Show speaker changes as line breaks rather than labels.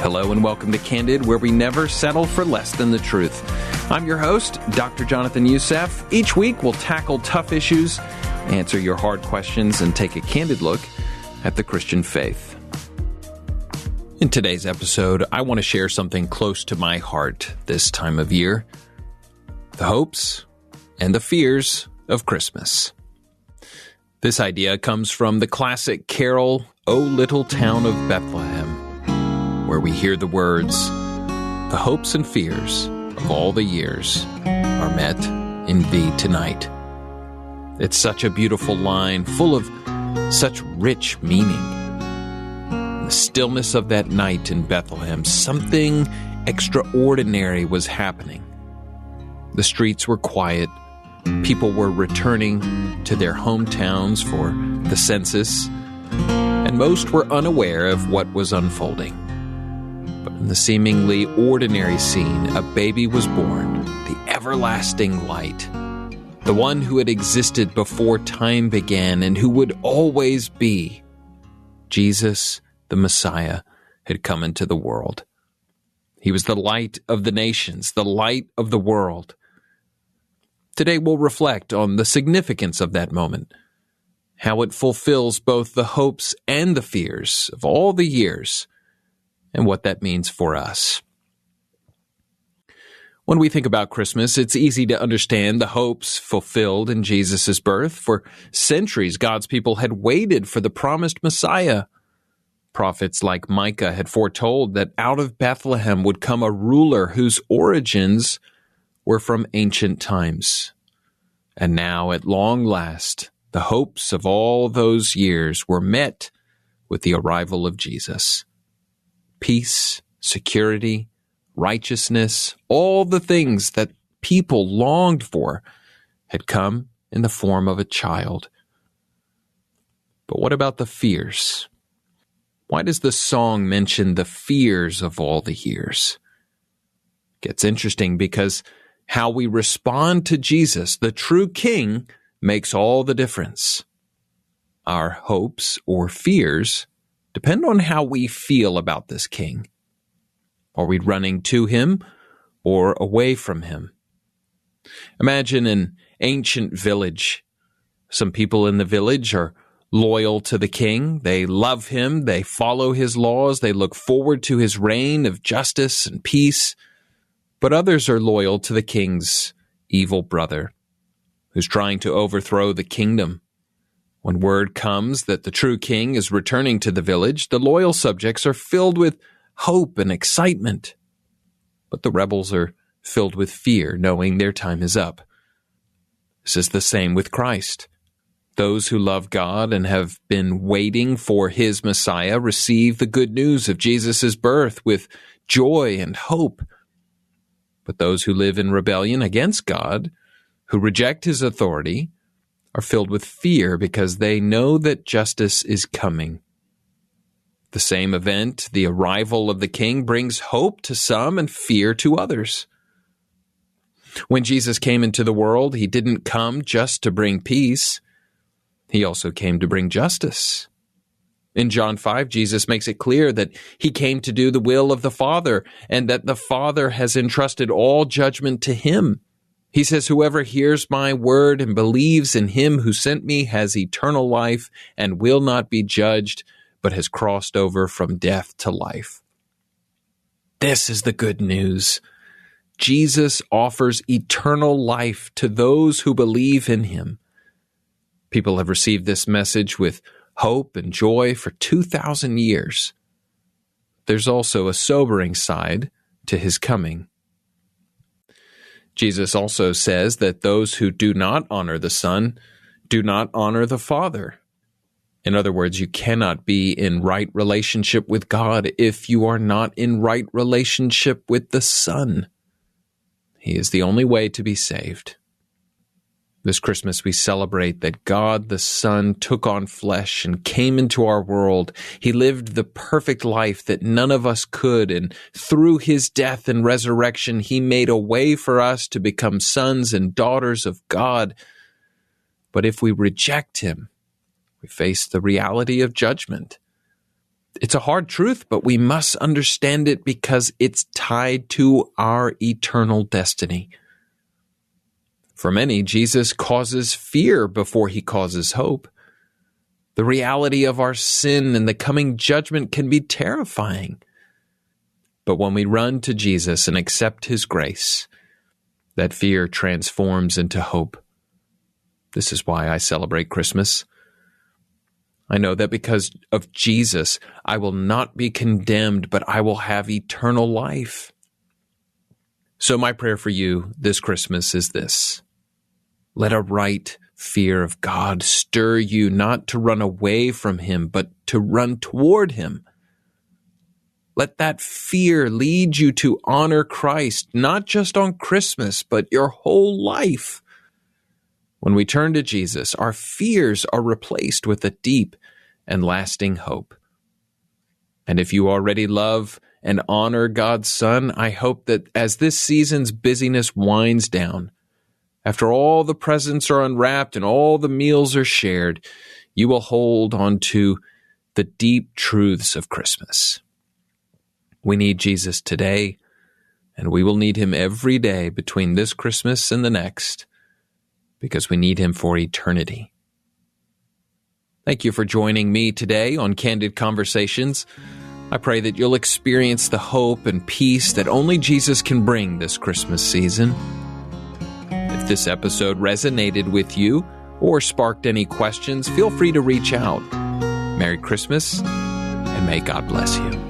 Hello and welcome to Candid, where we never settle for less than the truth. I'm your host, Dr. Jonathan Youssef. Each week we'll tackle tough issues, answer your hard questions, and take a candid look at the Christian faith. In today's episode, I want to share something close to my heart this time of year: the hopes and the fears of Christmas. This idea comes from the classic carol, O Little Town of Bethlehem, where we hear the words, "The hopes and fears of all the years are met in thee tonight." It's such a beautiful line, full of such rich meaning. In the stillness of that night in Bethlehem, something extraordinary was happening. The streets were quiet. People were returning to their hometowns for the census, and most were unaware of what was unfolding. But in the seemingly ordinary scene, a baby was born, the everlasting light, the one who had existed before time began and who would always be. Jesus, the Messiah, had come into the world. He was the light of the nations, the light of the world. Today we'll reflect on the significance of that moment, how it fulfills both the hopes and the fears of all the years, and what that means for us. When we think about Christmas, it's easy to understand the hopes fulfilled in Jesus' birth. For centuries, God's people had waited for the promised Messiah. Prophets like Micah had foretold that out of Bethlehem would come a ruler whose origins were from ancient times. And now, at long last, the hopes of all those years were met with the arrival of Jesus. Peace, security, righteousness, all the things that people longed for had come in the form of a child. But what about the fears? Why does the song mention the fears of all the years? It gets interesting because how we respond to Jesus, the true King, makes all the difference. Our hopes or fears depend on how we feel about this King. Are we running to him or away from him? Imagine an ancient village. Some people in the village are loyal to the king. They love him. They follow his laws. They look forward to his reign of justice and peace. But others are loyal to the king's evil brother, who's trying to overthrow the kingdom. When word comes that the true king is returning to the village, the loyal subjects are filled with hope and excitement. But the rebels are filled with fear, knowing their time is up. This is the same with Christ. Those who love God and have been waiting for his Messiah receive the good news of Jesus' birth with joy and hope. But those who live in rebellion against God, who reject his authority, are filled with fear because they know that justice is coming. The same event, the arrival of the king, brings hope to some and fear to others. When Jesus came into the world, he didn't come just to bring peace. He also came to bring justice. In John 5, Jesus makes it clear that he came to do the will of the Father and that the Father has entrusted all judgment to him. He says, "Whoever hears my word and believes in him who sent me has eternal life and will not be judged, but has crossed over from death to life." This is the good news. Jesus offers eternal life to those who believe in him. People have received this message with hope and joy for 2,000 years. There's also a sobering side to his coming. Jesus also says that those who do not honor the Son do not honor the Father. In other words, you cannot be in right relationship with God if you are not in right relationship with the Son. He is the only way to be saved. This Christmas, we celebrate that God the Son took on flesh and came into our world. He lived the perfect life that none of us could, and through his death and resurrection, he made a way for us to become sons and daughters of God. But if we reject him, we face the reality of judgment. It's a hard truth, but we must understand it because it's tied to our eternal destiny. For many, Jesus causes fear before he causes hope. The reality of our sin and the coming judgment can be terrifying. But when we run to Jesus and accept his grace, that fear transforms into hope. This is why I celebrate Christmas. I know that because of Jesus, I will not be condemned, but I will have eternal life. So my prayer for you this Christmas is this: let a right fear of God stir you not to run away from him, but to run toward him. Let that fear lead you to honor Christ, not just on Christmas, but your whole life. When we turn to Jesus, our fears are replaced with a deep and lasting hope. And if you already love and honor God's Son, I hope that as this season's busyness winds down, after all the presents are unwrapped and all the meals are shared, you will hold on to the deep truths of Christmas. We need Jesus today, and we will need him every day between this Christmas and the next, because we need him for eternity. Thank you for joining me today on Candid Conversations. I pray that you'll experience the hope and peace that only Jesus can bring this Christmas season. If this episode resonated with you or sparked any questions, feel free to reach out. Merry Christmas, and may God bless you.